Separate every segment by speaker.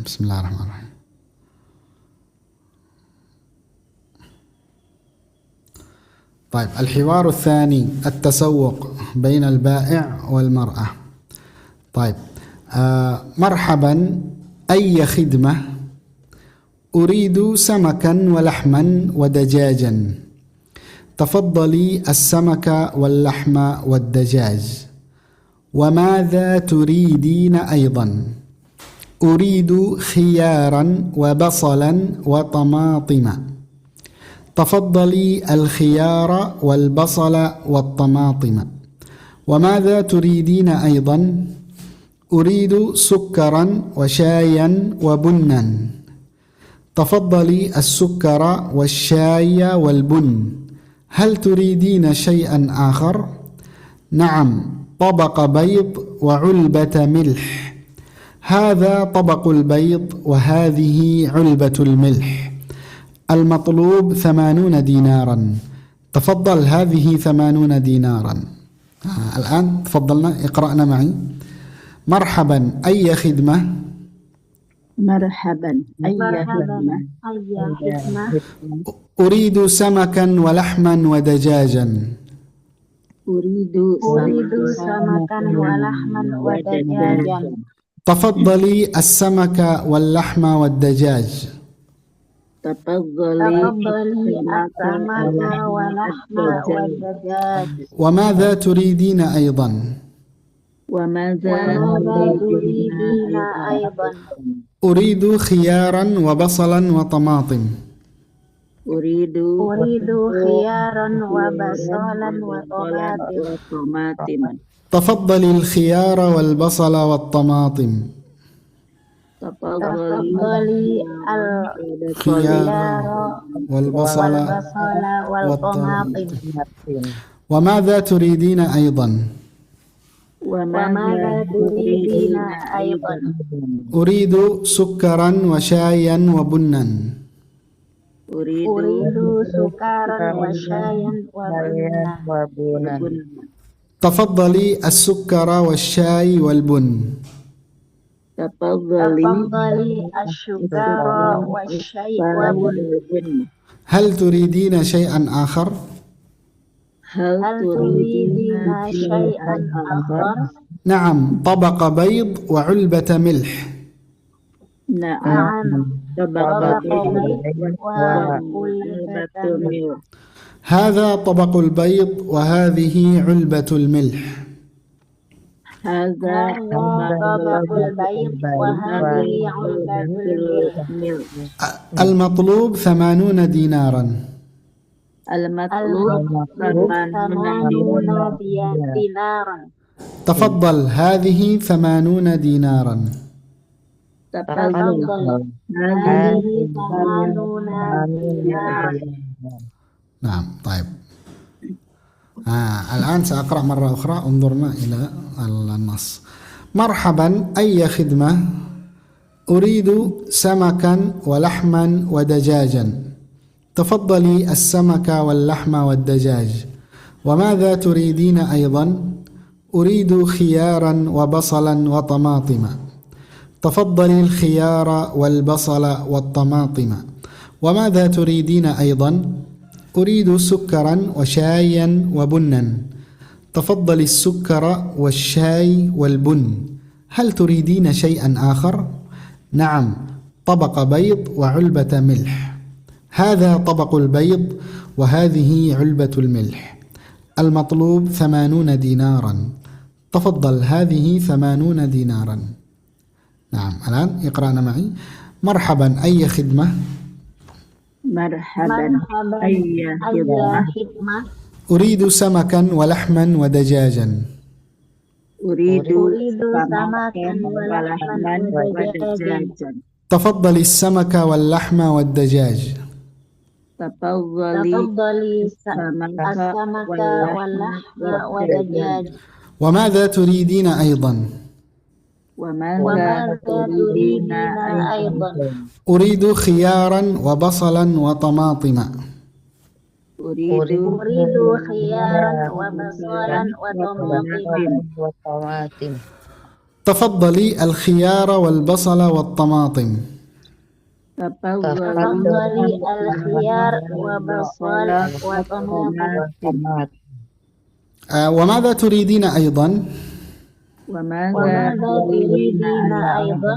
Speaker 1: بسم الله الرحمن الرحيم. طيب، الحوار الثاني التسوق بين البائع والمرأة. طيب، مرحبا، أي خدمة؟ أريد سمكا ولحما ودجاجا. تفضلي السمك واللحم والدجاج. وماذا تريدين أيضا؟ أريد خيارا وبصلا وطماطم. تفضلي الخيار والبصل والطماطم. وماذا تريدين أيضا؟ أريد سكرا وشايا وبنا. تفضلي السكر والشاي والبن. هل تريدين شيئا آخر؟ نعم، طبق بيض وعلبة ملح. هذا طبق البيض وهذه علبة الملح. المطلوب 80 دينارا. تفضل، هذه 80 دينارا. الآن تفضلنا اقرأنا معي. مرحبا، أي خدمة؟
Speaker 2: مرحبا، أي خدمة؟
Speaker 1: أريد سمكا ولحما ودجاجا.
Speaker 2: أريد سمكا ولحما ودجاجا.
Speaker 1: تفضلي السمك واللحم والدجاج.
Speaker 2: تفضلي السمك ولحم والدجاج.
Speaker 1: وماذا تريدين أيضا؟
Speaker 2: وماذا تريدين أيضا؟
Speaker 1: أريد خيارا وبصلا وطماطم.
Speaker 2: أريد خيارا وبصلا وطماطم.
Speaker 1: تفضلي الخيار والبصل والطماطم.
Speaker 2: تفضلي
Speaker 1: الخيار والبصل
Speaker 2: والطماطم.
Speaker 1: وماذا تريدين أيضا؟
Speaker 2: وماذا تريدين أيضا؟
Speaker 1: أريد سكرا وشايا وبنا.
Speaker 2: أريد سكرا وشايا وبنا.
Speaker 1: تفضلي السكر والشاي والبن.
Speaker 2: تفضلي السكر والشاي والبن.
Speaker 1: هل تريدين شيئا آخر؟
Speaker 2: هل تريدين شيئا آخر؟
Speaker 1: نعم، طبق بيض وعلبة ملح.
Speaker 2: نعم، طبق بيض وعلبة ملح.
Speaker 1: هذا طبق البيض وهذه علبة الملح.
Speaker 2: هذا طبق البيض وهذه علبة الملح.
Speaker 1: المطلوب 80 دينارا.
Speaker 2: المطلوب 80 دينارا.
Speaker 1: تفضل، هذه 80 دينارا.
Speaker 2: تفضل، هذه 80 دينارا.
Speaker 1: نعم. طيب، الآن سأقرأ مرة أخرى. انظرنا إلى النص. مرحبا، أي خدمة؟ أريد سمكا ولحما ودجاجا. تفضلي السمك واللحم والدجاج. وماذا تريدين أيضا؟ أريد خيارا وبصلا وطماطم. تفضلي الخيار والبصل والطماطم. وماذا تريدين أيضا؟ أريد سكرا وشايا وبنا. تفضلي السكر والشاي والبن. هل تريدين شيئا آخر؟ نعم، طبق بيض وعلبة ملح. هذا طبق البيض وهذه علبة الملح. المطلوب 80 دينارا. تفضل، هذه 80 دينارا. نعم. الآن اقرأنا معي. مرحبا، أي خدمة؟
Speaker 2: مرحبا، أي خدمة؟
Speaker 1: أريد سمكا ولحما ودجاجا.
Speaker 2: أريد سمكا ولحما ودجاجا.
Speaker 1: تفضلي السمك واللحم والدجاج.
Speaker 2: تفضلي السمك واللحم والدجاج.
Speaker 1: وماذا تريدين أيضا؟
Speaker 2: وماذا تريدين أيضا؟
Speaker 1: أريد خيارا وبصلا وطماطم.
Speaker 2: أريد خيارا وبصلا وطماطم.
Speaker 1: تفضلي الخيار والبصل والطماطم.
Speaker 2: تفضلي الخيار وبصل وطماطم.
Speaker 1: وماذا تريدين أيضا؟
Speaker 2: وماذا تريدين أيضا؟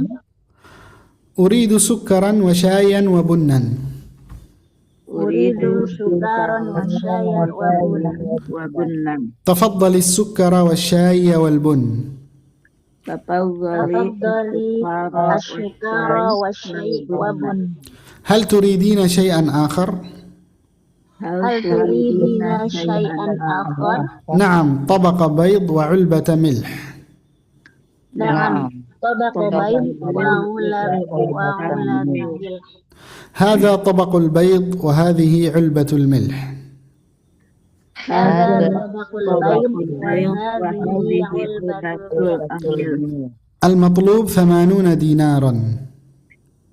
Speaker 1: أريد سكرا وشايا وبنا.
Speaker 2: أريد سكرا وشايا وبنا.
Speaker 1: تفضلي السكر والشاي والبن.
Speaker 2: تفضلي السكر والشاي وبن.
Speaker 1: هل تريدين شيئا آخر؟
Speaker 2: هل تريدين شيئا آخر؟
Speaker 1: نعم، طبق بيض وعلبة ملح.
Speaker 2: نعم، طبق بيض وعلبة ملح.
Speaker 1: هذا طبق البيض وهذه علبة الملح.
Speaker 2: هذا طبق البيض وهذه علبة الملح.
Speaker 1: المطلوب 80 دينارا.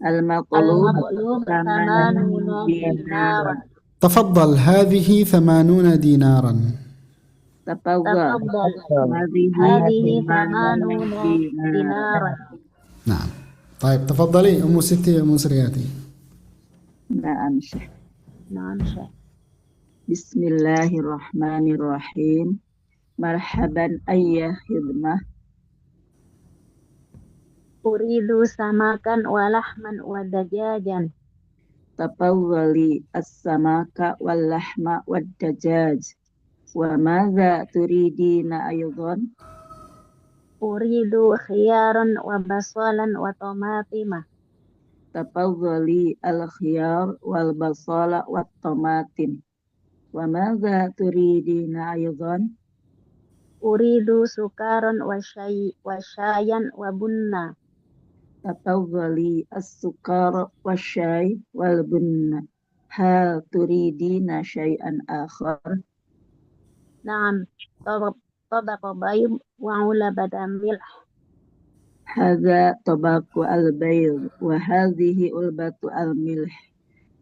Speaker 2: المطلوب 80 دينارا.
Speaker 1: تفضل، هذه 80 دينارا.
Speaker 2: تفضل، هذه 80 دينارا.
Speaker 1: نعم. طيب تفضلي أم ستي أم سرياتي.
Speaker 2: نعم شيخ. نعم شيخ. بسم الله الرحمن الرحيم. مرحبا أي خدمة. أريد سمكا ولحما ودجاجا. تفضلي السمك واللحم والدجاج. وماذا تريدين أيضا؟ أريد خيارا وبصلا وطماطم. تفضلي الخيار والبصل والطماطم. وماذا تريدين أيضا؟ أريد سكرا وشايا وبنا. تفضلي السكر والشاي والبن. هل تريدين شيئا آخر؟ نعم، طبق بيض وعلبة ملح. هذا طبق البيض وهذه علبة الملح.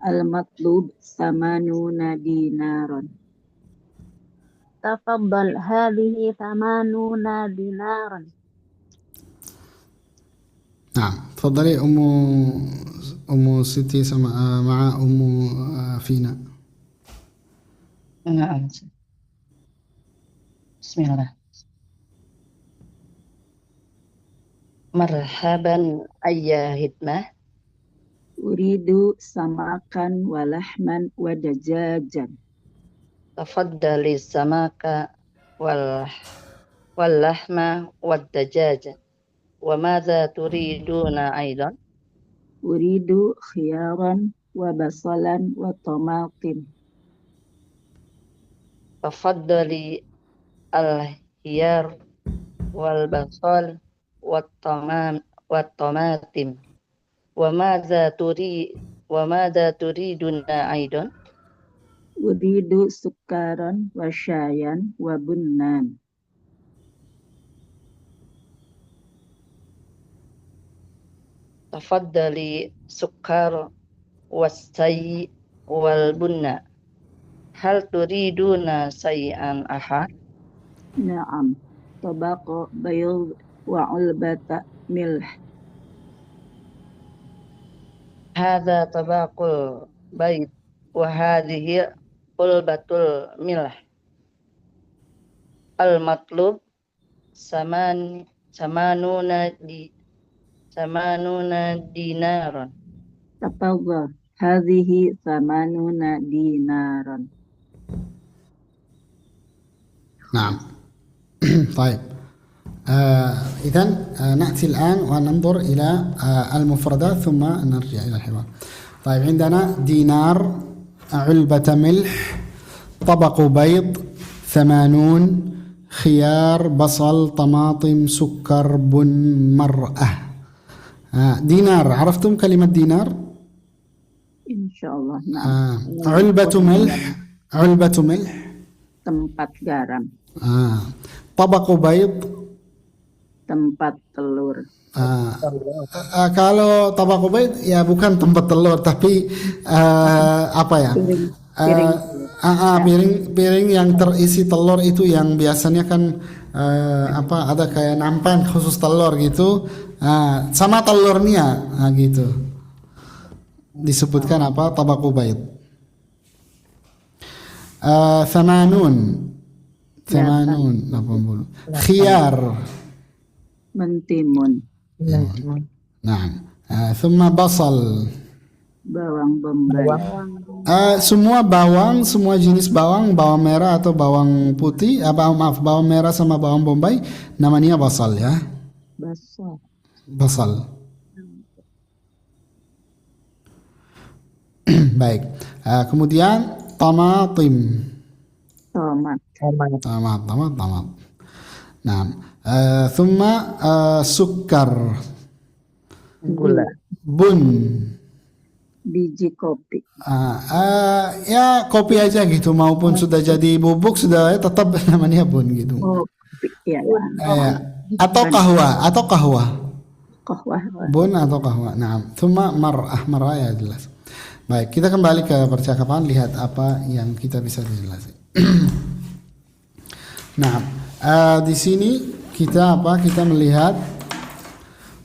Speaker 2: المطلوب 80 دينارا. تفضل، هذه 80 دينارا.
Speaker 1: نعم، تفضلي أم ستي مع أم فينا.
Speaker 3: نعم. بسم الله. مرحبا أي خدمة.
Speaker 2: أريد سمكا ولحما ودجاجا.
Speaker 3: تفضلي السمك واللحم والدجاج. وماذا تريدون أيضا؟
Speaker 2: أريد خيارا وبصلا وطماطم.
Speaker 3: تفضلي الخيار والبصل والطماطم. وماذا تريدون أيضا؟
Speaker 2: أريد سكرا وشايا وبنا.
Speaker 3: تفضلي سكر والشاي والبن. هل تريدون شيئا آخر؟
Speaker 2: نعم، طبق بيض وعلبة ملح.
Speaker 3: هذا طبق البيض وهذه علبة الملح. المطلوب 80 دينارا.
Speaker 2: تفضل، هذه 80 دينارا.
Speaker 1: نعم. طيب، إذن نأتي الآن وننظر إلى المفردات ثم نرجع إلى الحوار. طيب، عندنا دينار، علبة ملح، طبق بيض، 80، خيار، بصل، طماطم، سكر، بن، مرأة. دينار، عرفتم كلمة دينار؟
Speaker 2: إن شاء الله. نعم.
Speaker 1: علبة ملح. علبة ملح
Speaker 2: tempat garam.
Speaker 1: طبق بيض
Speaker 2: tempat telur.
Speaker 1: Kalau tabak ubaid ya bukan tempat telur, tapi apa ya? Piring yang terisi telur itu yang biasanya kan ada kayak nampan khusus telur gitu, sama telurnya, gitu. Disebutkan apa? Tabaqu bayd. Thamanun 80. Khiyar.
Speaker 2: Mentimun.
Speaker 1: Nah, thumma basal.
Speaker 2: Bawang bombay.
Speaker 1: Semua bawang, semua jenis bawang, bawang merah atau bawang putih, bawang merah sama bawang bombay, namanya basal ya. Basal. Baik. Kemudian tamatim.
Speaker 2: Tomat.
Speaker 1: Tamat. Nah, thumma sukkar.
Speaker 3: Gula.
Speaker 1: Bun.
Speaker 2: Biji kopi.
Speaker 1: Ya kopi aja gitu, maupun sudah jadi bubuk sudah tetap namanya bun gitu.
Speaker 2: Ya.
Speaker 1: Atau kahwa.
Speaker 2: Kahwah.
Speaker 1: Bun atau kahwa. Nah, thumma mar'ah ya jelas. Baik, kita kembali ke percakapan, lihat apa yang kita bisa dijelasin. Nah, di sini kita melihat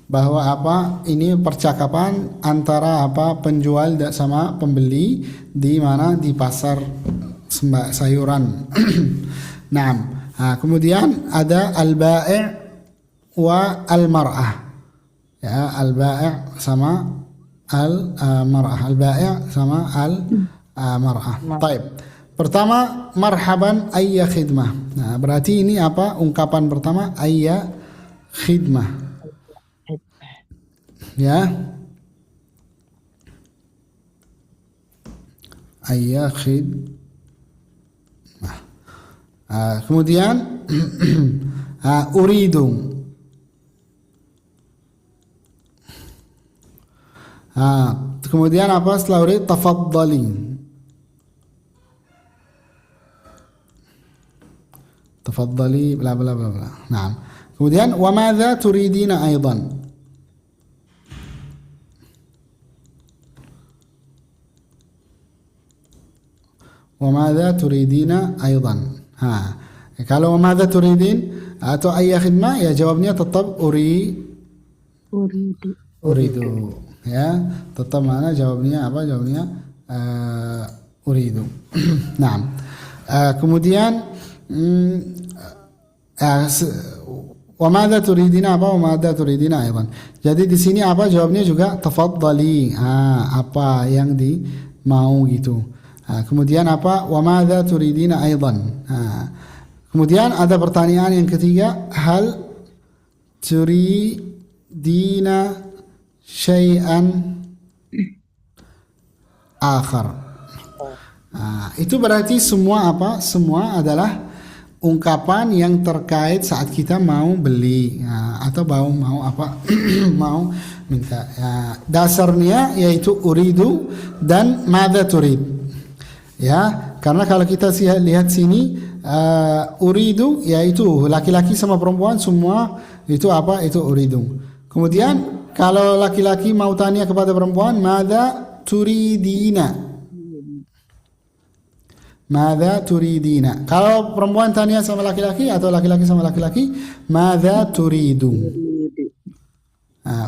Speaker 1: bahwa ini percakapan antara penjual sama pembeli di mana di pasar sayuran. Nah, kemudian ada al-bai' wa al-mar'ah. Ya, al-bai' sama al-mar'ah. Al-bai' sama al-mar'ah. Baik. Pertama, marhaban ayya khidmah. Nah, berarti ini ungkapan pertama, ayya khidmah. Ya. Ayya khidmah. Kemudian uridu. Kemudian setelah urid, tafaddali. Tafaddali bla bla bla bla. Nah. Kemudian wa madza turidina aidan. Wa madza turidina aidan. Kalau wa madza turidin atau ayya khidmah, ya jawabnya tetap uridu. Ya, tetap mana jawabnya Jawabnya uridu. Nah. Kemudian wa madza turidina wa madza turidina aidan. Jadi di sini jawabnya juga tafaddali. Apa yang mau gitu. Kemudian wa madza turidina aidan. Kemudian ada pertanyaan yang ketiga, hal turidina syai'an akhar. Itu berarti semua semua adalah ungkapan yang terkait saat kita mau beli atau mau mau minta. Dasarnya yaitu uridu dan madza turid. Ya, karena kalau kita lihat sini uridu yaitu laki-laki sama perempuan semua itu itu uridu. Kemudian kalau laki-laki mau tanya kepada perempuan, madza turidina. Madza turidina. Kalau perempuan tanya sama laki-laki atau laki-laki sama laki-laki, madza turidu.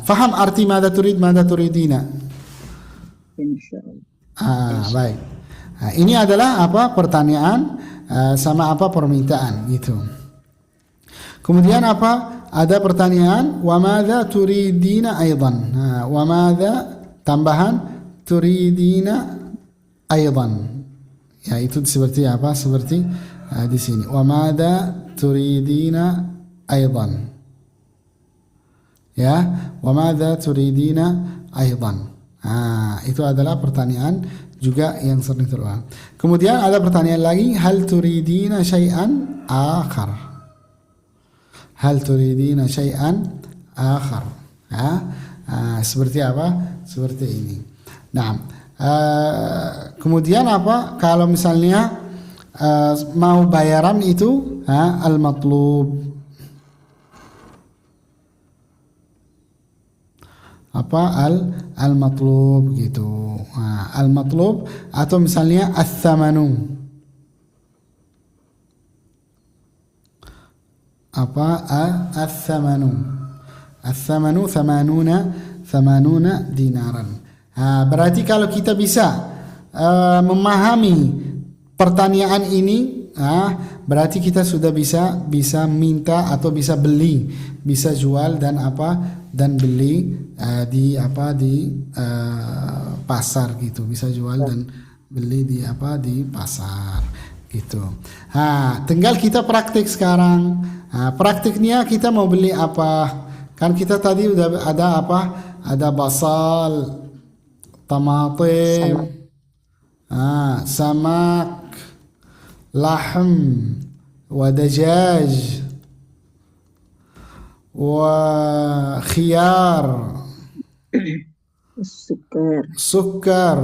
Speaker 1: Faham arti madza turidina? Insyaallah. Baik. Ini adalah pertanyaan sama permintaan gitu. Kemudian ada pertanyaan wa madza turidina aidan. Wa madza tambahan turidina aidan. Ya, itu seperti seperti di sini. Wa madza turidina aidan. Ya, wa madza turidina aidan. Itu adalah pertanyaan juga yang sering terulang. Kemudian ada pertanyaan lagi, hal turidina syai'an akhar. Hal turidina syai'an akhar. Seperti seperti ini. Nah, kemudian kalau misalnya mau bayaran itu al-matlub. Al-matlub gitu. Al-matlub atau misalnya al-thamanu. apa al-thamanu. Al-thamanu thamanuna dinaran. Berarti kalau kita bisa memahami pertanyaan ini, berarti kita sudah bisa minta atau bisa beli, bisa jual dan beli di pasar gitu, bisa jual dan beli di pasar gitu. Tinggal kita praktik sekarang. Praktiknya kita mau beli apa? Kan kita tadi udah ada ada basal, tamatim, samak, lahm, ودجاج وخيار سكر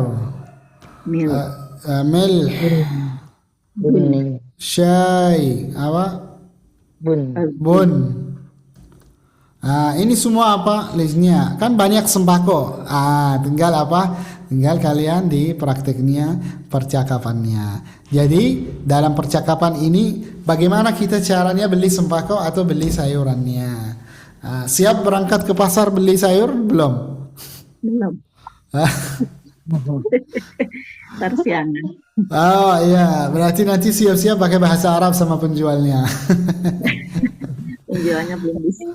Speaker 1: ملح
Speaker 3: Bun.
Speaker 1: syai bun. Ini semua listnya kan banyak sembako. Tinggal kalian di prakteknya, percakapannya. Jadi dalam percakapan ini bagaimana kita caranya beli sembako atau beli sayurannya. Siap berangkat ke pasar beli sayur belum?
Speaker 2: Belum. Tersiangan.
Speaker 1: Oh iya, berarti nanti siap-siap pakai bahasa Arab sama penjualnya.
Speaker 2: Penjualnya belum bisa.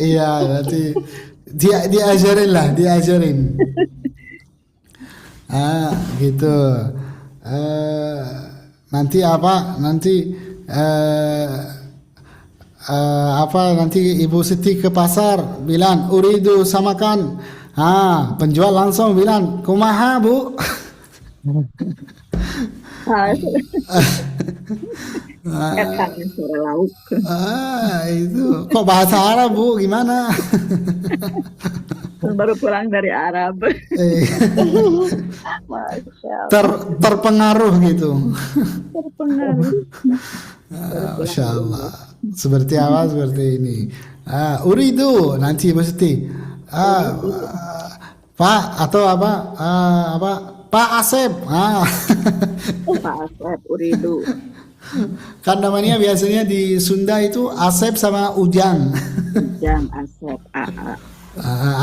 Speaker 1: Iya, berarti diajarin. Gitu. Nanti nanti Ibu Siti ke pasar bilang uridu samakan. Penjual langsung bilang kumaha Bu.
Speaker 2: Kan suara lauk.
Speaker 1: Itu kok bahasa Arab Bu, gimana?
Speaker 2: Baru pulang dari Arab. Masya Allah.
Speaker 1: Terpengaruh gitu.
Speaker 2: Terpengaruh.
Speaker 1: Masya Allah. Seperti ini. Uridu nanti Ibu Siti. Pak atau Pak Asep.
Speaker 2: Pak Asep, uridu.
Speaker 1: Kan namanya biasanya di Sunda itu Asep sama Ujang.
Speaker 2: Jam Asep,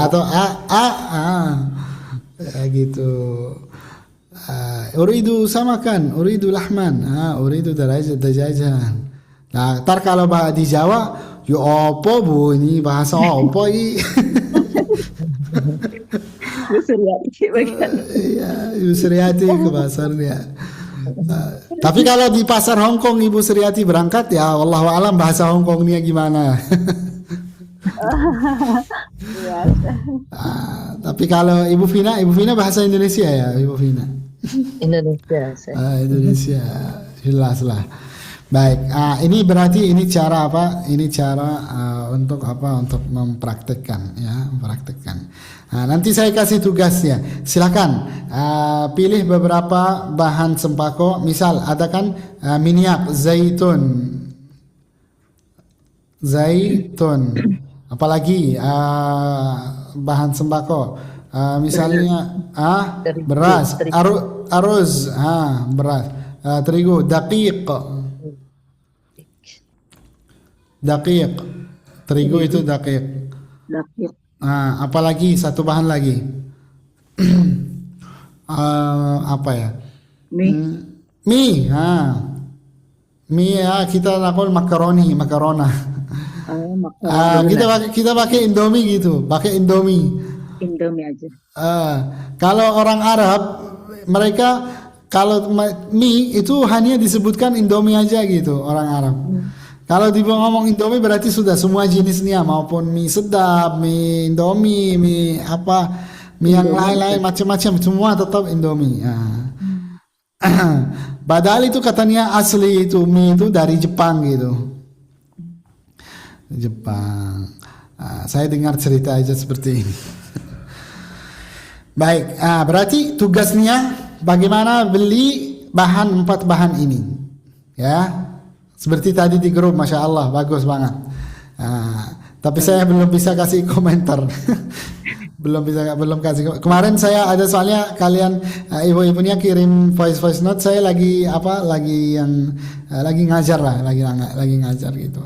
Speaker 1: Atau gitu. Uridu samakan, uridu lahman, uridu dajajan. Nah, ntar kalau di Jawa, yo opo Bu, ini bahasa opo ini.
Speaker 2: Bu Suryati bagaimana?
Speaker 1: Iya, Ibu Suryati ke pasarnya. Tapi kalau di pasar Hongkong Ibu Suryati berangkat ya, wallahu alam bahasa Hongkongnya gimana. Tapi kalau Ibu Vina bahasa Indonesia ya, Ibu Vina.
Speaker 3: Indonesia.
Speaker 1: Indonesia, jelas lah. Baik, ini berarti ini cara Ini cara untuk Untuk mempraktekkan ya, nanti saya kasih tugasnya. Silakan pilih beberapa bahan sembako. Misal ada kan minyak zaitun. Apalagi bahan sembako. Misalnya beras, aruz, beras, terigu, daqiq, terigu itu daqiq. Apalagi satu bahan lagi. Apa ya? Mie. Mie ya, kita lakukan makarona. Kita pakai Indomie gitu, Indomie aja. Kalau orang Arab, mereka kalau mie itu hanya disebutkan Indomie aja gitu, orang Arab. Kalau ngomong Indomie berarti sudah semua jenisnya, maupun mie sedap, mie Indomie, mie yang lain-lain macam-macam, semua tetap Indomie. Padahal itu katanya asli itu mie itu dari Jepang gitu. Jepang. Saya dengar cerita aja seperti ini. Baik, berarti tugasnya bagaimana beli 4 bahan ini, ya. Seperti tadi di grup, masya Allah, bagus banget. Tapi saya belum bisa kasih komentar. belum kasih. Kemarin saya ada soalnya kalian ibu-ibunya kirim voice note, saya lagi ngajar lah, lagi ngajar gitu.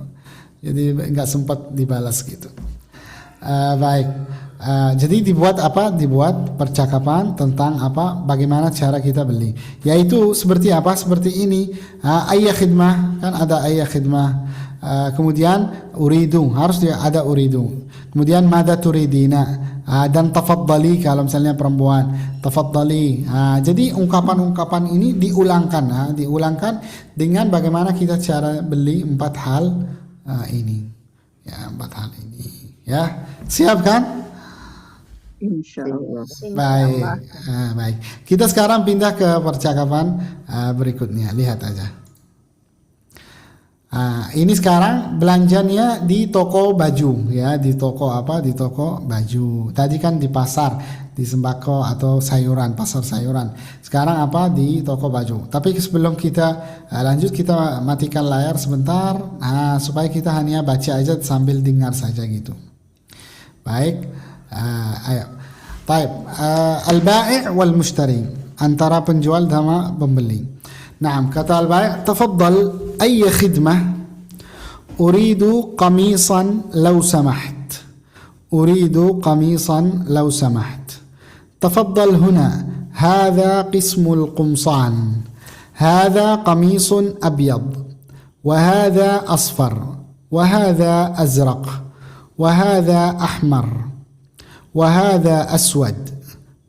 Speaker 1: jadi nggak sempat dibalas gitu. Baik. Jadi dibuat apa? Dibuat percakapan tentang apa? Bagaimana cara kita beli. Yaitu seperti apa? Seperti ini. Ayya khidmah, kan ada ayya khidmah. Kemudian uridu, harus dia ada uridu. Kemudian madza turidina. Dan tafaddali kalau misalnya perempuan, tafaddali. Jadi ungkapan-ungkapan ini diulangkan, diulangkan dengan bagaimana kita cara beli 4 hal ini. Ya, 4 hal ini. Ya, siap kan?
Speaker 2: Insya Allah.
Speaker 1: Baik, baik. Kita sekarang pindah ke percakapan berikutnya. Lihat aja. Ini sekarang belanjanya di toko baju, ya, di toko apa? Di toko baju. Tadi kan di pasar, di sembako atau sayuran, pasar sayuran. Sekarang apa? Di toko baju. Tapi sebelum kita lanjut, kita matikan layar sebentar, supaya kita hanya baca aja sambil dengar saja gitu. Baik. Ayo. Baik. Al-bai' wal mushtari, antara penjual sama pembeli. Naam, kata al-bai', tafaddal أي خدمة أريد قميصا لو سمحت أريد قميصا لو سمحت تفضل هنا هذا قسم القمصان هذا قميص أبيض وهذا أصفر وهذا أزرق وهذا أحمر وهذا أسود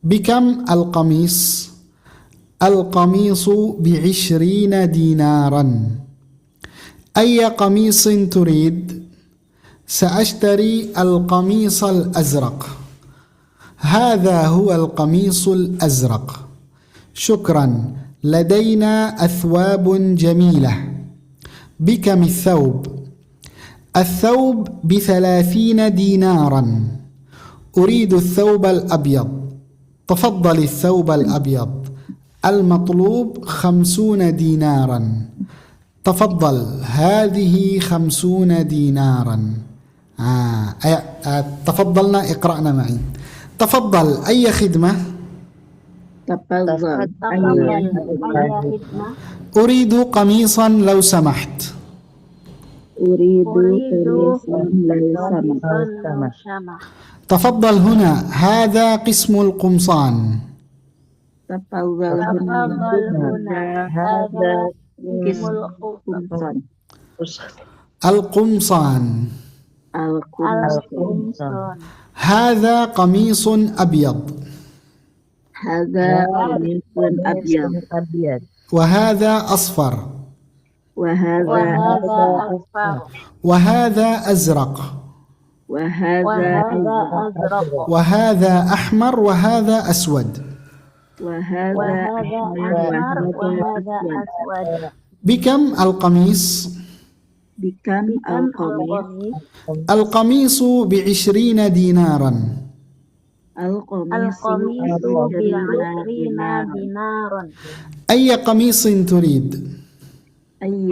Speaker 1: بكم القميص القميص ب20 دينارا أي قميص تريد سأشتري القميص الأزرق هذا هو القميص الأزرق شكرا لدينا أثواب جميلة بكم الثوب الثوب ب30 دينارا أريد الثوب الأبيض تفضل الثوب الأبيض المطلوب 50 دينارا تفضل هذه 50 دينارا تفضلنا اقرأنا معي تفضل أي خدمة
Speaker 2: تفضل
Speaker 1: أريد قميصا لو سمحت
Speaker 2: أريد قميصا لو سمحت
Speaker 1: تفضل هنا هذا قسم القمصان
Speaker 2: تفضل هنا هذا قسم القمصان
Speaker 1: القمصان
Speaker 2: القمصان
Speaker 1: هذا قميص أبيض
Speaker 2: هذا قميص أبيض
Speaker 1: وهذا أصفر
Speaker 2: وهذا أصفر
Speaker 1: وهذا أزرق
Speaker 2: وهذا أزرق
Speaker 1: وهذا أحمر وهذا أسود
Speaker 2: وهذا أحمر وهذا أسود
Speaker 1: بكم القميص
Speaker 2: بكم القميص
Speaker 1: القميص ب20 دينارا
Speaker 2: القميص ب20 دينارا
Speaker 1: أي قميص تريد
Speaker 2: أي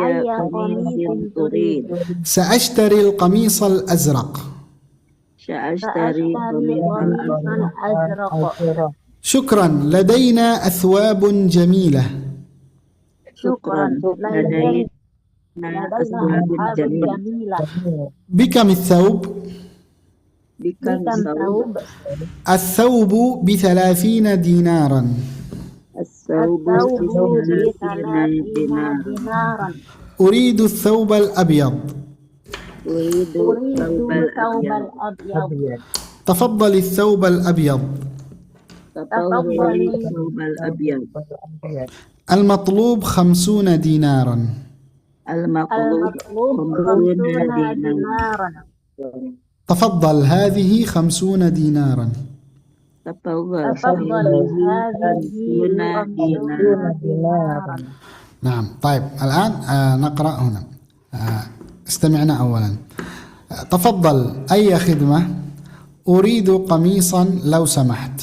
Speaker 2: قميص تريد
Speaker 1: سأشتري القميص الأزرق
Speaker 2: سأشتري القميص الأزرق
Speaker 1: شكرا لدينا أثواب جميلة
Speaker 2: شكرا لدينا أثواب جميلة
Speaker 1: بكم الثوب
Speaker 2: بكم الثوب
Speaker 1: الثوب ب30 دينارا
Speaker 2: الثوب ب30 دينارا
Speaker 1: أريد الثوب الأبيض
Speaker 2: أريد الثوب الأبيض
Speaker 1: تفضل الثوب الأبيض
Speaker 2: تفضل الثوب الأبيض
Speaker 1: المطلوب 50 دينارا
Speaker 2: المطلوب 50 دينارا
Speaker 1: تفضل هذه 50 دينارا
Speaker 2: تفضل هذه 50 دينارا
Speaker 1: نعم طيب الآن نقرأ هنا استمعنا أولا تفضل أي خدمة أريد قميصا لو سمحت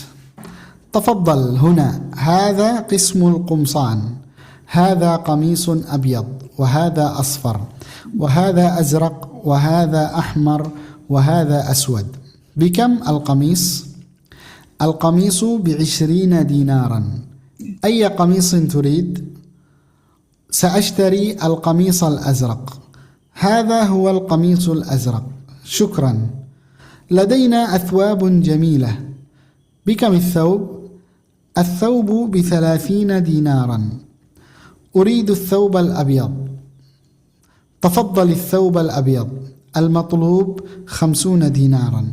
Speaker 1: تفضل هنا هذا قسم القمصان هذا قميص أبيض وهذا أصفر وهذا أزرق وهذا أحمر وهذا أسود بكم القميص القميص ب20 دينارا أي قميص تريد سأشتري القميص الأزرق هذا هو القميص الأزرق. شكرا. لدينا أثواب جميلة. بكم الثوب؟ الثوب ب30 دينارا. أريد الثوب الأبيض. تفضل الثوب الأبيض. المطلوب 50 دينارا.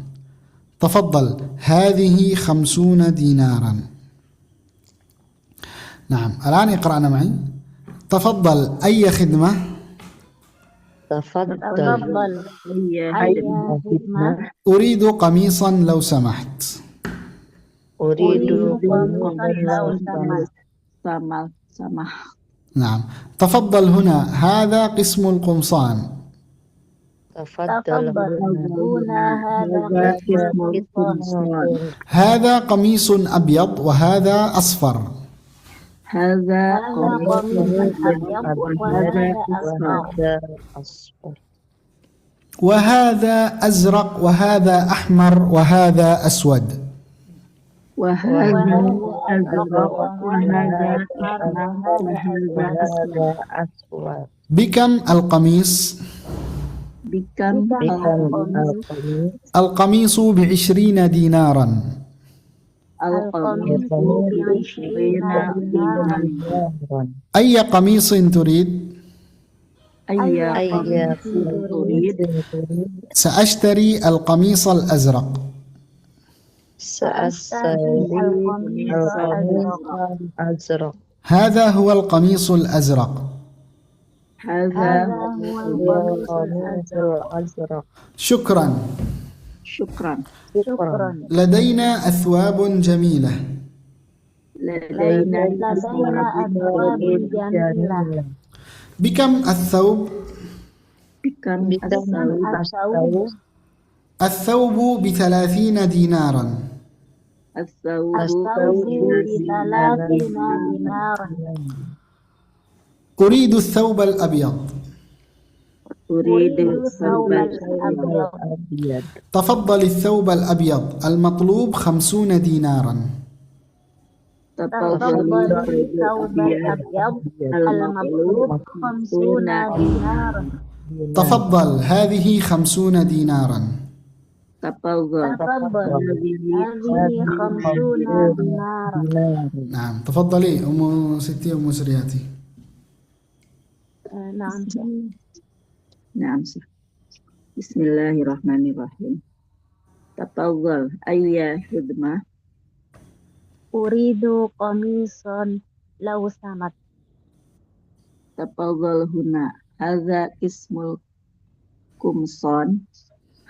Speaker 1: تفضل، هذه 50 دينارا. نعم، الآن اقرأنا معي. تفضل، أي خدمة؟
Speaker 3: تفضل
Speaker 2: تفضل أي خدمة.
Speaker 1: أريد قميصا لو سمحت.
Speaker 3: أريد
Speaker 2: قميصا لو
Speaker 3: قميصا
Speaker 2: سمح.
Speaker 1: نعم. تفضل هنا، هذا قسم القمصان.
Speaker 3: تفضل
Speaker 2: هنا هذا قسم القمصان.
Speaker 1: هذا قميص أبيض وهذا أصفر.
Speaker 2: هذا قميص أبيض وهذا
Speaker 3: أصفر.
Speaker 1: وهذا أزرق وهذا أحمر وهذا أسود.
Speaker 2: وهذا أزرق وهذا أحمر وهذا أسود.
Speaker 1: بكم القميص؟
Speaker 2: بكم
Speaker 1: القميص ب20 دينارا.
Speaker 2: القميص ب20 دينارا.
Speaker 1: أي قميص تريد؟
Speaker 2: أي قميص تريد؟
Speaker 1: سأشتري القميص الأزرق.
Speaker 3: سأشتري القميص الأزرق.
Speaker 1: هذا هو القميص الأزرق.
Speaker 2: هذا هو القميص
Speaker 3: الأزرق.
Speaker 1: شكرا.
Speaker 2: شكرا.
Speaker 1: لدينا أثواب جميلة.
Speaker 2: لدينا أثواب جميلة.
Speaker 1: بكم الثوب؟
Speaker 2: بكم الثوب؟
Speaker 1: الثوب ب30 دينارا.
Speaker 2: الثوب ب30 دينارا.
Speaker 1: أريد الثوب الأبيض.
Speaker 2: أريد الثوب الأبيض.
Speaker 1: تفضل الثوب الأبيض. المطلوب 50 دينارا.
Speaker 2: تفضل الثوب الأبيض. المطلوب 50 دينارا.
Speaker 1: تفضل، هذه 50 دينارا.
Speaker 2: تفضل هذه 50 دينارا.
Speaker 1: نعم، تفضلي أم ستي أم سرياتي.
Speaker 2: نعم. بسم الله الرحمن الرحيم. تفضل أي خدمة. أريد قميصا لو سمحت. تفضل هنا، هذا اسم القمصان.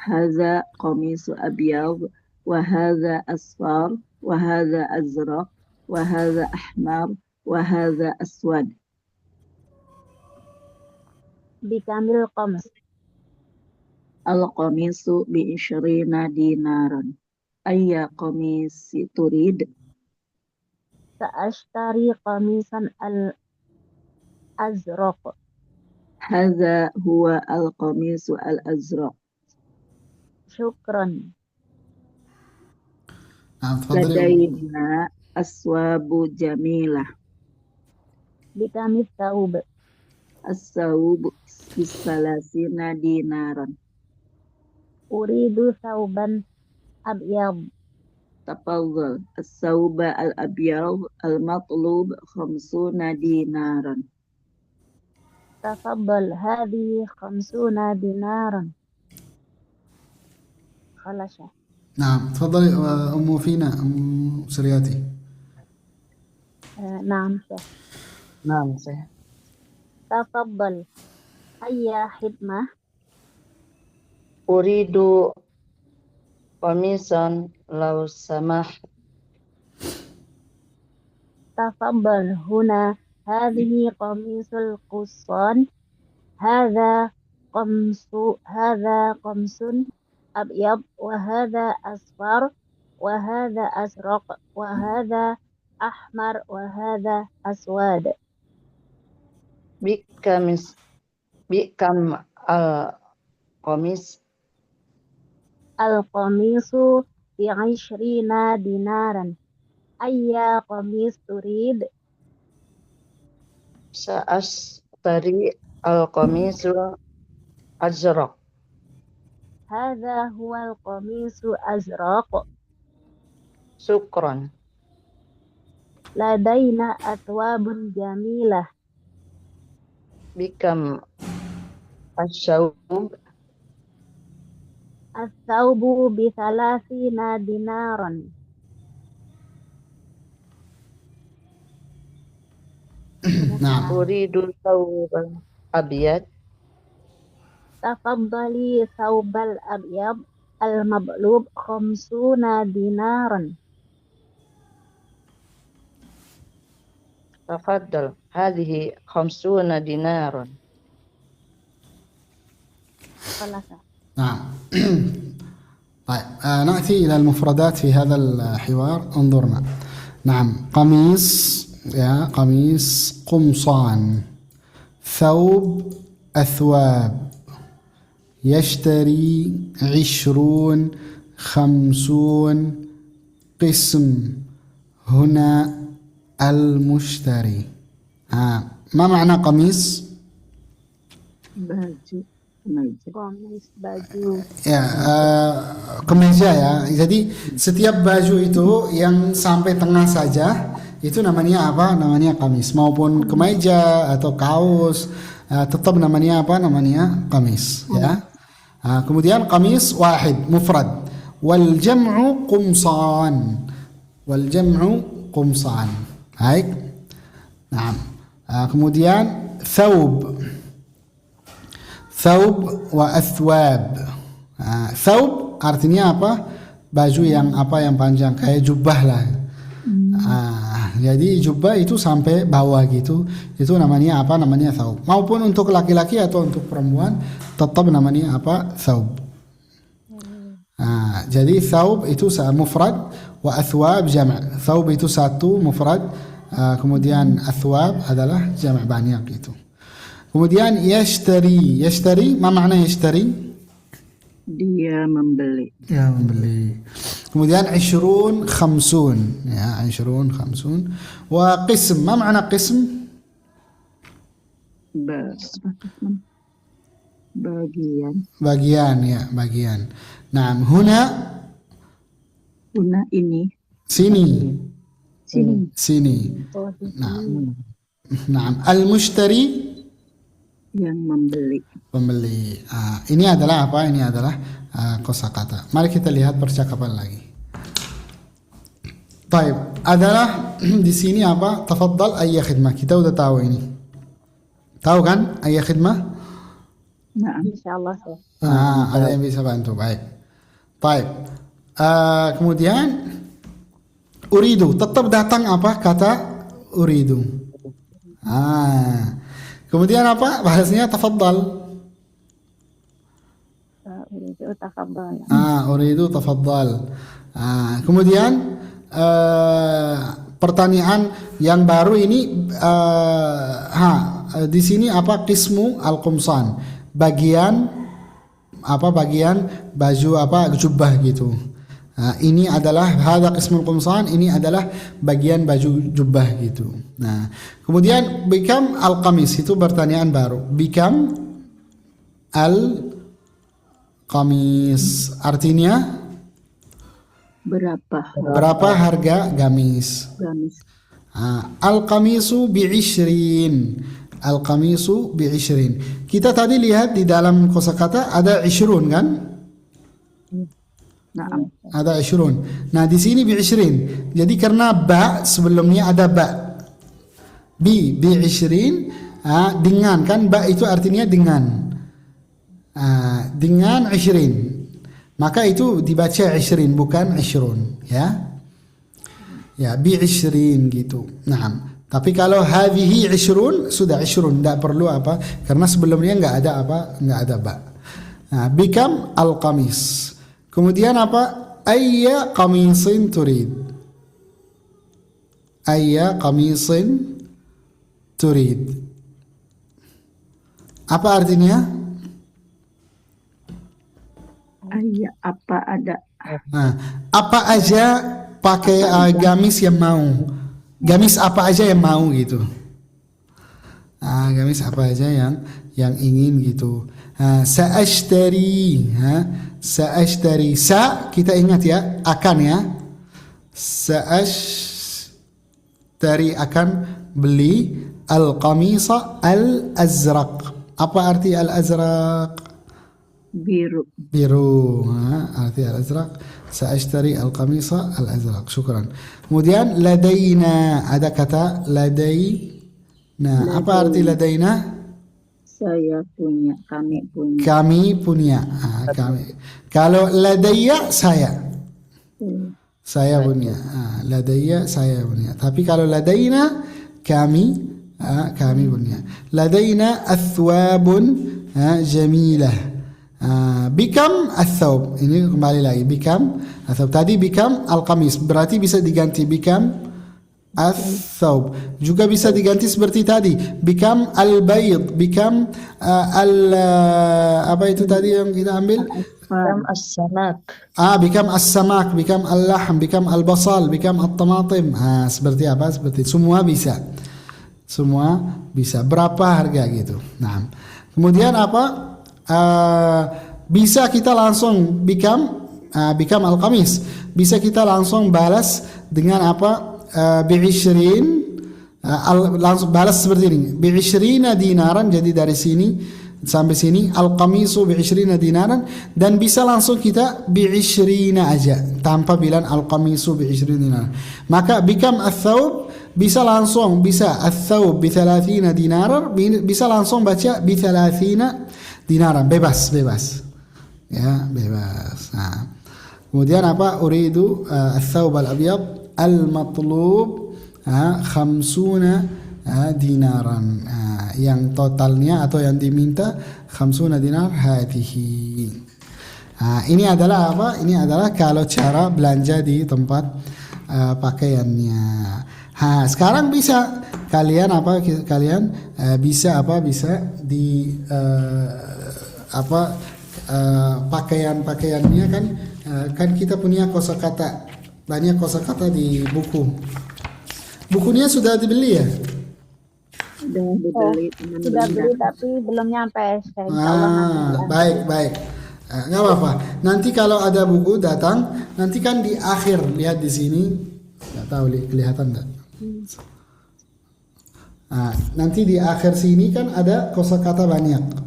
Speaker 2: هذا قميص أبيض وهذا أصفر وهذا أزرق وهذا أحمر وهذا أسود. بكم القميص؟ القميص ب20 دينارا. أي قميص تريد؟ سأشتري قميصا الأزرق. هذا هو القميص الأزرق. شكرا. لدينا أثواب جميلة. بكم الثوب؟ الثوب ب30 دينارا. أريد ثوبا أبيض. تفضل الثوب الأبيض. المطلوب 50 دينارا. تفضل، هذه 50 دينارا. خلاص.
Speaker 1: نعم، تفضلي أم فينا أم سرياتي.
Speaker 2: نعم.
Speaker 3: نعم.
Speaker 2: تفضل أي خدمة.
Speaker 3: أريد قميصا لو سمحت.
Speaker 2: تفضل هنا، هذه قميص القمصان. هذا قمص أبيض وهذا أصفر وهذا أزرق وهذا أحمر وهذا أسود.
Speaker 3: بكم القميص؟
Speaker 2: القميص ب20 دينارا. أي قميص تريد؟
Speaker 3: سأشتري القميص azraq.
Speaker 2: هذا هو القميص أزرق.
Speaker 3: Syukran.
Speaker 2: لدينا أثواب جميلة.
Speaker 3: Bikam asyawb.
Speaker 2: الثوب ب30 دينارا.
Speaker 1: Nah,
Speaker 3: Uridu thawban abyad.
Speaker 2: تفضلي ثوب الأبيض المبلوب 50 دينارا.
Speaker 3: Tafaddal. Hadhihi 50 dinaran.
Speaker 2: خلاص.
Speaker 1: نعم. طيب نأتي إلى المفردات في هذا الحوار. انظرنا. نعم، قميص، يا قميص، قمصان، ثوب، أثواب، يشتري، 20، 50، قسم، هنا المشتري. ما معنى قميص؟
Speaker 3: Baju.
Speaker 2: Komis baju.
Speaker 1: Ya, kemeja ya. Jadi setiap baju itu yang sampai tengah saja itu namanya apa? Namanya kamis. Maupun kemeja atau kaos, tetap namanya apa? Namanya kamis. Ya. Kemudian kamis wahid mufrad. Wal jam'u qumsan. Wal jam'u qumsan. Baik. Nah. Kemudian thawb. Thawb wa athwab. Thawb artinya apa? Baju yang apa, yang panjang, kayak jubah lah. Jadi jubah itu sampai bawah gitu. Itu namanya apa? Namanya thawb. Maupun untuk laki-laki atau untuk perempuan tetap namanya apa? Thawb. Jadi thawb itu mufrad, wa athwab jama'. Thawb itu satu mufrad, kemudian athwab adalah jama' banyak gitu. Kemudian yashtari. Yashtari, apa makna yashtari?
Speaker 3: Dia membeli.
Speaker 1: Ya, membeli. Kemudian 20 50. Ya, 20 50. Wa qism, apa makna qism?
Speaker 3: Bagian.
Speaker 1: Bagian, ya, bagian. Nah, huna
Speaker 3: Ini.
Speaker 1: sini.
Speaker 3: Sini.
Speaker 1: Sini. Nah. Nah, al-mushtari
Speaker 3: Yang membeli.
Speaker 1: pembeli. Ini adalah apa? Ini adalah kosakata. Mari kita lihat percakapan lagi. Baik, adalah di sini apa? Tafaddal ayya khidmah. Kita udah tahu ini. Tahu kan ayya khidmah?
Speaker 3: Nah.
Speaker 2: Insyaallah sih.
Speaker 1: Ada yang bisa bantu. Baik. Baik. Kemudian uridu, tetap datang apa? Kata uridu. Kemudian apa? Bahasanya tafaddal.
Speaker 2: Uridu tafaddal.
Speaker 1: Uridu tafaddal. Kemudian pertanyaan yang baru ini di sini apa? Qismu al-qumsan. Bagian apa? Bagian baju apa? Jubah gitu. Ini adalah hadza qismul qumsan, ini adalah bagian baju jubah gitu. Nah, kemudian bikam al-qamis, itu pertanyaan baru. Bikam al-qamis artinya berapa harga gamis? Al-qamisu bi-20. Al-qamisu bi-20. Kita tadi lihat di dalam kosakata ada 20 kan?
Speaker 3: Nah.
Speaker 1: Ada 20. Nah, di sini bi-20. Jadi karena ba sebelumnya ada ba. Bi-20 dengan kan, ba itu artinya dengan. Dengan 20. Maka itu dibaca 20 bukan 20 ya. Ya, bi-20 gitu. Nah, tapi kalau hadhihi 20 sudah 20, tidak perlu apa, karena sebelumnya enggak ada apa, enggak ada ba. Nah, bikam al-qamis. Kemudian apa? Ayya qamisin turid. Ayya qamisin turid. Apa artinya?
Speaker 3: Ayya, apa ada?
Speaker 1: Apa aja pakai gamis yang mau. Gamis apa aja yang mau gitu. Gamis apa aja yang ingin gitu. Sa'ashtari. Sa'ashtari. Sa kita ingat ya, akan ya. Sa'ashtari akan beli al-qamisa al-azraq. Apa arti al-azraq?
Speaker 3: Biru.
Speaker 1: Biru. Arti al-azraq. Sa'ashtari al-qamisa al-azraq. Syukran. Kemudian ladaina, ada kata ladaina. Apa arti ladaina?
Speaker 3: Saya punya, kami punya.
Speaker 1: Kami punya. Kami. Kalau ladaya saya. Saya punya. Ladaya saya punya. Tapi kalau ladaina kami, kami punya. Ladaina athwabun jamilah. Bikam athawb. Ini kembali lagi. Bikam athawb. Tadi bikam al-qamis. Berarti bisa diganti bikam al-thawb. Juga bisa diganti seperti tadi. Bikam al-bayd. Bikam apa itu tadi yang kita ambil?
Speaker 2: Bikam as-samak.
Speaker 1: Bikam as-samak, bikam al-lahm, bikam al-basal, bikam al-tamatim. Seperti apa? Seperti semua bisa. Semua bisa. Berapa harga gitu. Nah, kemudian apa? Bisa kita langsung bikam al-qamis. Bisa kita langsung balas dengan apa? Bi'ishrin, langsung balas seperti ini. Bi'ishrina dinaran, jadi dari sini sampai sini al-qamisu bi'ishrina dinaran, dan bisa langsung kita bi'ishrina aja tanpa bilang al-qamisu bi'ishrina dinaran. Maka bikam al-thawb bisa langsung, bisa al-thawb bi 30 dinaran, bisa langsung baca bi 30 dinaran, bebas ya, bebas. Nah, kemudian apa? Uridu al-thawb al-abyad al-matlub 50 dinaran. Yang totalnya atau yang diminta 50 dinar hadihi. Ini adalah apa? Ini adalah kalau cara belanja di tempat pakaiannya. Sekarang bisa kalian apa? Kalian bisa apa? Bisa di pakaiannya kan kita punya kosakata. Banyak kosakata di buku. Bukunya sudah dibeli ya?
Speaker 3: Sudah dibeli.
Speaker 2: Sudah beli tapi belum nyampe.
Speaker 1: Baik. Nggak apa-apa. Nanti kalau ada buku datang, nanti kan di akhir, lihat di sini. Nggak tahu kelihatan nggak? Nanti di akhir sini kan ada kosakata banyak.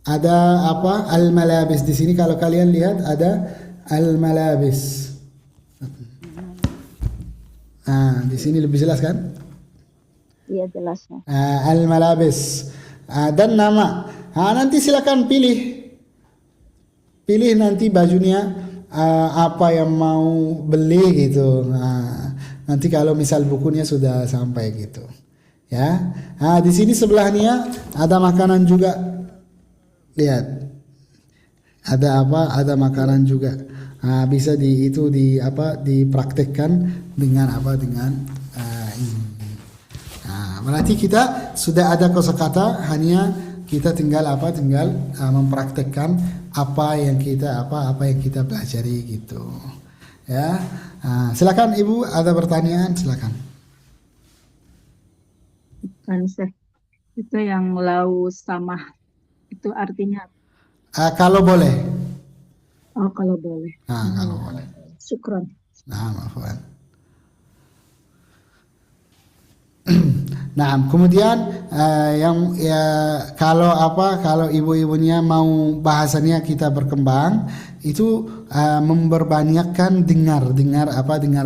Speaker 1: Ada apa? Al-malabis di sini kalau kalian lihat ada al-malabis. Di sini lebih jelas kan?
Speaker 2: Iya jelas ya.
Speaker 1: Al-malabis dan nama. Nanti silakan pilih nanti bajunya apa yang mau beli gitu. Nanti kalau misal bukunya sudah sampai gitu, ya. Di sini sebelahnya ada makanan juga. Lihat, ada apa? Ada makanan juga. Bisa dipraktekkan dengan apa? Dengan ini. Berarti kita sudah ada kosakata, hanya kita tinggal mempraktekkan apa yang kita pelajari gitu. Ya. Silakan Ibu, ada pertanyaan, silakan.
Speaker 3: Kan itu yang lau sama itu artinya
Speaker 1: Kalau boleh.
Speaker 3: oh kalau boleh.
Speaker 1: Kalau boleh.
Speaker 3: Syukron.
Speaker 1: Maafkan. Nah, kemudian kalau ibu-ibunya mau bahasanya kita berkembang, itu memperbanyakkan dengar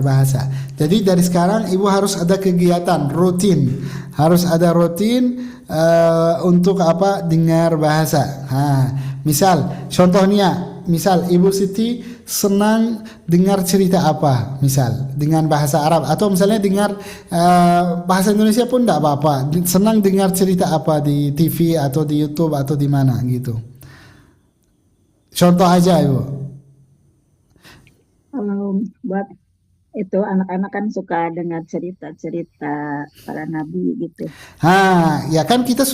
Speaker 1: bahasa. Jadi dari sekarang ibu harus ada kegiatan rutin, untuk apa? Dengar bahasa. Misal Ibu Siti senang dengar cerita apa, misal dengan bahasa Arab, atau misalnya dengar bahasa Indonesia pun tidak apa-apa. Senang dengar cerita apa di TV atau di YouTube atau di mana gitu. Contoh aja Ibu.
Speaker 3: Kalau buat itu anak-anak kan suka dengar cerita-cerita para nabi gitu.
Speaker 1: Ya kan kita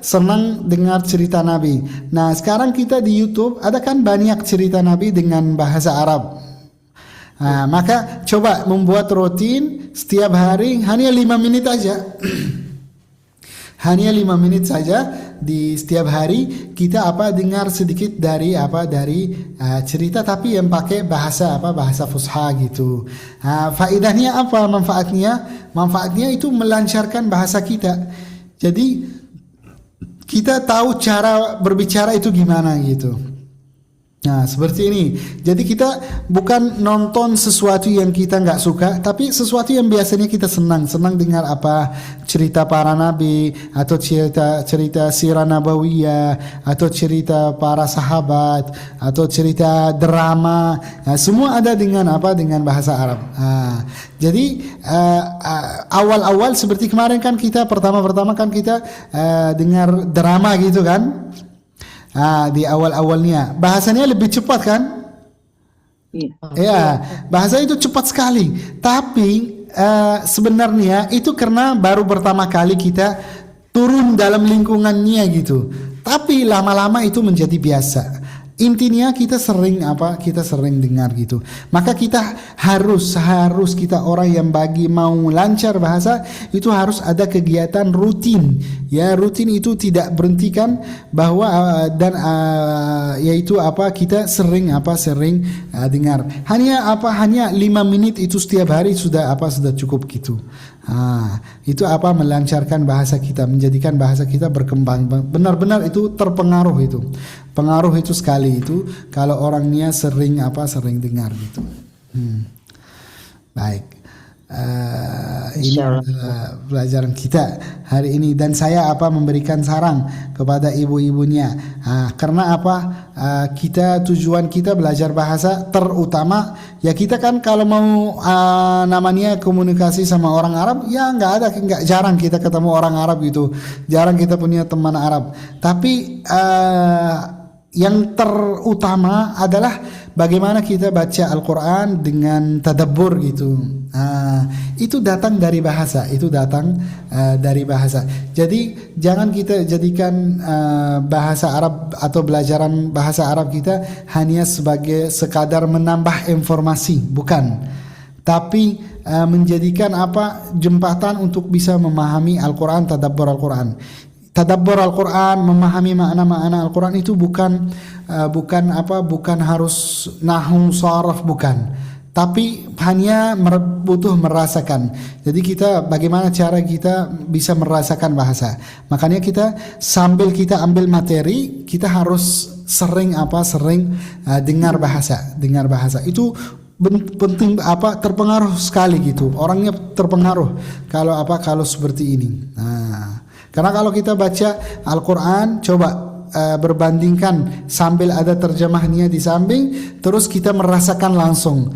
Speaker 1: senang dengar cerita Nabi. Nah sekarang kita di YouTube ada kan banyak cerita Nabi dengan bahasa Arab. Maka coba membuat rutin setiap hari hanya 5 menit aja. Hanya 5 menit saja di setiap hari kita dengar sedikit dari cerita tapi yang pakai bahasa fusha gitu. Faedahnya apa manfaatnya? Manfaatnya itu melancarkan bahasa kita. Jadi kita tahu cara berbicara itu gimana gitu. Nah, seperti ini. Jadi kita bukan nonton sesuatu yang kita nggak suka, tapi sesuatu yang biasanya kita senang dengar cerita para nabi atau cerita sirah nabawiyah atau cerita para sahabat atau cerita drama. Nah, semua ada dengan bahasa Arab. Jadi awal-awal seperti kemarin kan kita pertama kan kita dengar drama gitu kan. Di awal-awalnya bahasanya lebih cepat kan?
Speaker 3: Iya.
Speaker 1: Ya, bahasa itu cepat sekali. Tapi sebenarnya itu karena baru pertama kali kita turun dalam lingkungannya gitu. Tapi lama-lama itu menjadi biasa. Intinya kita sering dengar gitu. Maka kita harus kita orang yang mau lancar bahasa itu harus ada kegiatan rutin. Ya, rutin itu tidak berhentikan bahwa yaitu kita sering dengar. Hanya 5 menit itu setiap hari sudah cukup gitu. Itu melancarkan bahasa kita, menjadikan bahasa kita berkembang. Benar-benar itu terpengaruh itu. Pengaruh itu sekali itu kalau orangnya sering dengar gitu. Baik. Ini pelajaran kita hari ini dan saya memberikan saran kepada ibu-ibunya karena kita tujuan kita belajar bahasa terutama ya kita kan kalau mau namanya komunikasi sama orang Arab ya nggak jarang kita ketemu orang Arab gitu, jarang kita punya teman Arab, tapi yang terutama adalah bagaimana kita baca Al-Quran dengan tadabbur gitu. Itu datang dari bahasa, Jadi jangan kita jadikan bahasa Arab atau belajaran bahasa Arab kita hanya sebagai sekadar menambah informasi, bukan. Tapi menjadikan jembatan untuk bisa memahami Al-Quran, tadabbur Al-Quran. Tadabbur Al-Quran, memahami makna-makna Al-Quran itu bukan harus nahu saraf, bukan. Tapi hanya butuh merasakan. Jadi bagaimana cara kita bisa merasakan bahasa. Makanya kita sambil kita ambil materi, kita harus sering dengar bahasa. Itu penting terpengaruh sekali gitu. Orangnya terpengaruh kalau seperti ini. Karena kalau kita baca Al-Quran, coba berbandingkan sambil ada terjemahnya di samping, terus kita merasakan langsung.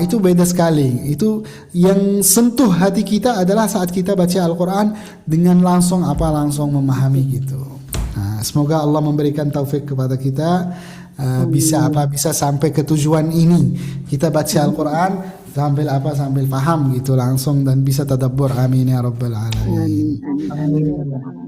Speaker 1: Itu beda sekali. Itu yang sentuh hati kita adalah saat kita baca Al-Quran dengan langsung memahami gitu. Semoga Allah memberikan taufik kepada kita bisa sampai ke tujuan ini. Kita baca Al-Quran sambil paham gitu langsung dan bisa tadabbur. Amin ya rabbal alamin.
Speaker 3: Amin.